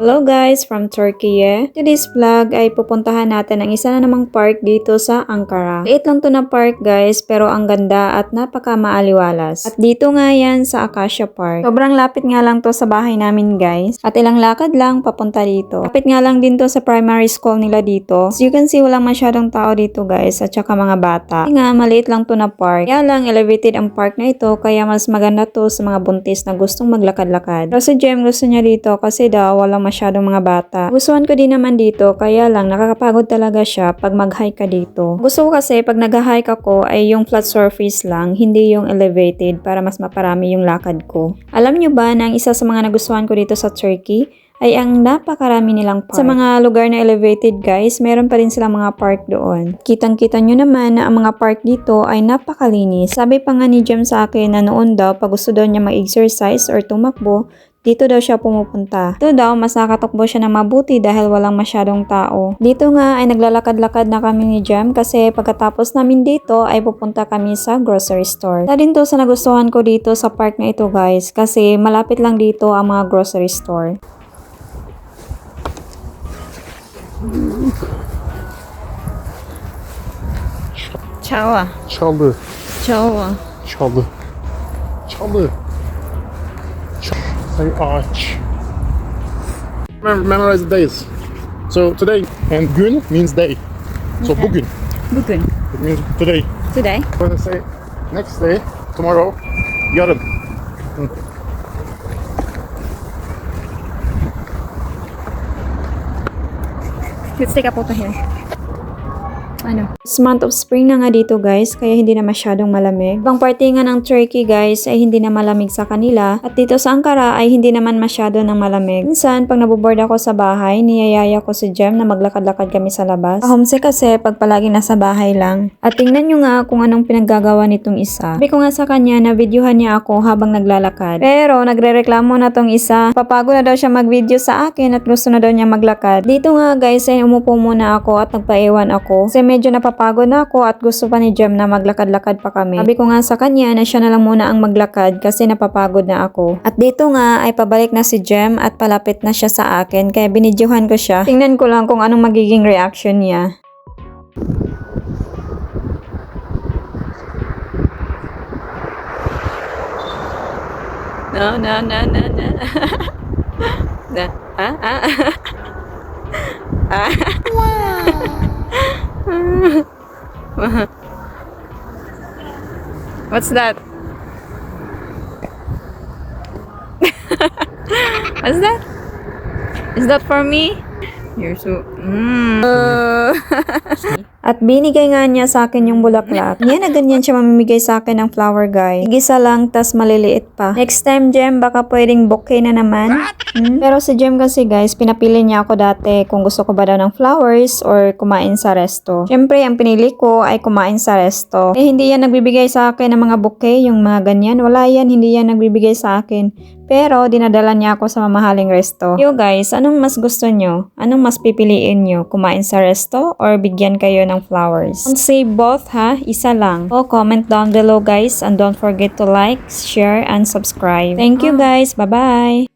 Hello guys from Turkey. Today's vlog ay pupuntahan natin ang isa na namang park dito sa Ankara. Liit lang to na park guys pero ang ganda at napaka maaliwalas. At dito nga yan sa Acacia Park. Sobrang lapit nga lang to sa bahay namin guys. At ilang lakad lang papunta dito. Lapit nga lang din to sa primary school nila dito. As you can see walang masyadong tao dito guys at saka mga bata. Kasi nga maliit lang to na park. Kaya lang elevated ang park na ito kaya mas maganda to sa mga buntis na gustong maglakad-lakad. Pero si Jem gusto niya dito kasi daw walang masyadong mga bata. Gustuhan ko din naman dito kaya lang nakakapagod talaga siya pag mag-hike ka dito. Gusto ko kasi pag nag-hike ako ay yung flat surface lang, hindi yung elevated para mas maparami yung lakad ko. Alam nyo ba na ang isa sa mga nagustuhan ko dito sa Turkey ay ang napakarami nilang park. Sa mga lugar na elevated guys, meron pa rin silang mga park doon. Kitang-kita nyo naman na ang mga park dito ay napakalinis. Sabi pa nga ni Jem sa akin na noon daw pag gusto daw niya mag-exercise or tumakbo, dito daw siya pumupunta. Dito daw mas nakatakbo siya na mabuti dahil walang masyadong tao. Dito nga ay naglalakad-lakad na kami ni Jem kasi pagkatapos namin dito ay pupunta kami sa grocery store. Isa din to sa nagustuhan ko dito sa park na ito guys kasi malapit lang dito ang mga grocery store. Ciao. Çaldı. Ciao. Çaldı. Çaldı. Say ağaç. Memorize the days. So today and gün means day. So Okay. bugün. Bugün. It means today. Today. When I say next day, tomorrow, yarın. Let's take a photo here. Ano? It's month of spring na nga dito guys, kaya hindi na masyadong malamig. Ibang parte nga ng Turkey guys ay hindi na malamig sa kanila. At dito sa Ankara ay hindi naman masyado ng malamig. Minsan, pag naboboard ako sa bahay, niyayaya ko si Jem na maglakad-lakad kami sa labas. Homesick kasi pag palagi nasa bahay lang. At tingnan nyo nga kung anong pinaggagawa nitong isa. Sabi ko nga sa kanya na videohan niya ako habang naglalakad. Pero nagrereklamo na tong isa. Papagod na daw siya mag-video sa akin at gusto na daw niya maglakad. Dito nga guys ay umupo muna ako at nagpaiwan ako. Kasi medyo napapagod na ako at gusto pa ni Jem na maglakad-lakad pa kami. Sabi ko nga sa kanya na siya na lang muna ang maglakad kasi napapagod na ako. At dito nga ay pabalik na si Jem at palapit na siya sa akin kaya binidyohan ko siya. Tingnan ko lang kung anong magiging reaction niya. No. What's that? What's that? Is that for me? You're so... At binigay nga niya sa akin yung bulaklak. Yan na ganyan siya mamimigay sa akin ng flower guy. Igisa lang, tas maliliit pa. Next time, Jem, baka pwedeng bouquet na naman. Pero si Jem kasi guys, pinapili niya ako dati kung gusto ko ba daw ng flowers or kumain sa resto. Siyempre, ang pinili ko ay kumain sa resto. Eh, hindi yan nagbibigay sa akin ng mga bouquet, yung mga ganyan. Wala yan, hindi yan nagbibigay sa akin. Pero, dinadala niya ako sa mamahaling resto. Yo guys, anong mas gusto nyo? Anong mas pipiliin nyo? Kumain sa resto or bigyan kayo ng flowers? Don't say both ha, isa lang. O comment down below guys and don't forget to like, share, and subscribe. Thank you guys, bye-bye!